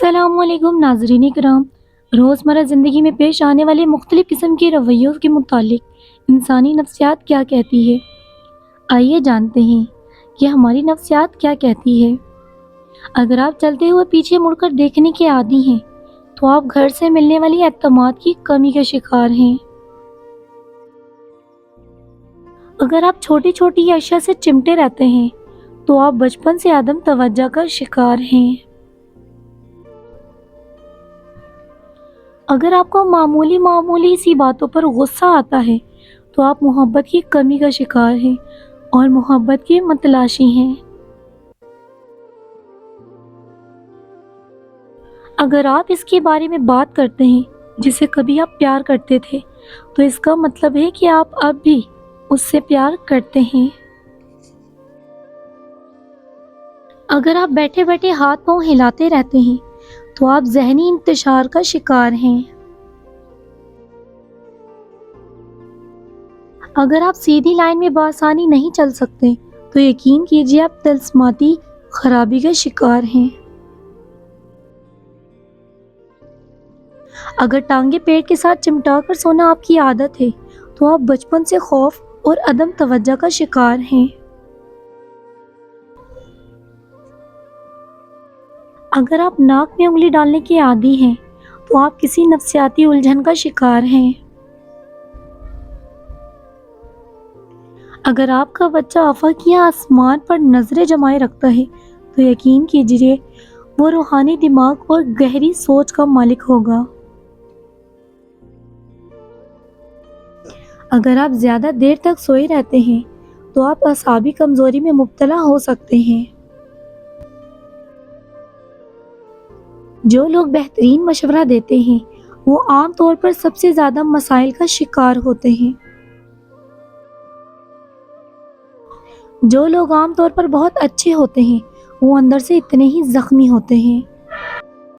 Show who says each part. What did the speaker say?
Speaker 1: السلام علیکم ناظرین کرام۔ روزمرہ زندگی میں پیش آنے والے مختلف قسم کے رویوں کے متعلق انسانی نفسیات کیا کہتی ہے؟ آئیے جانتے ہیں کہ ہماری نفسیات کیا کہتی ہے۔ اگر آپ چلتے ہوئے پیچھے مڑ کر دیکھنے کے عادی ہیں تو آپ گھر سے ملنے والی اعتماد کی کمی کا شکار ہیں۔ اگر آپ چھوٹی چھوٹی اشیاء سے چمٹے رہتے ہیں تو آپ بچپن سے عدم توجہ کا شکار ہیں۔ اگر آپ کو معمولی سی باتوں پر غصہ آتا ہے تو آپ محبت کی کمی کا شکار ہیں اور محبت کے متلاشی ہیں۔ اگر آپ اس کے بارے میں بات کرتے ہیں جسے کبھی آپ پیار کرتے تھے تو اس کا مطلب ہے کہ آپ اب بھی اس سے پیار کرتے ہیں۔ اگر آپ بیٹھے بیٹھے ہاتھ پاؤں ہلاتے رہتے ہیں تو آپ ذہنی انتشار کا شکار ہیں۔ اگر آپ سیدھی لائن میں بآسانی نہیں چل سکتے تو یقین کیجیے آپ طلسماتی خرابی کا شکار ہیں۔ اگر ٹانگیں پیٹ کے ساتھ چمٹا کر سونا آپ کی عادت ہے تو آپ بچپن سے خوف اور عدم توجہ کا شکار ہیں۔ اگر آپ ناک میں انگلی ڈالنے کے عادی ہیں تو آپ کسی نفسیاتی الجھن کا شکار ہیں۔ اگر آپ کا بچہ آفاق یا آسمان پر نظریں جمائے رکھتا ہے تو یقین کیجیے وہ روحانی دماغ اور گہری سوچ کا مالک ہوگا۔ اگر آپ زیادہ دیر تک سوئے رہتے ہیں تو آپ اعصابی کمزوری میں مبتلا ہو سکتے ہیں۔ جو لوگ بہترین مشورہ دیتے ہیں وہ عام طور پر سب سے زیادہ مسائل کا شکار ہوتے ہیں۔ جو لوگ عام طور پر بہت اچھے ہوتے ہیں وہ اندر سے اتنے ہی زخمی ہوتے ہیں۔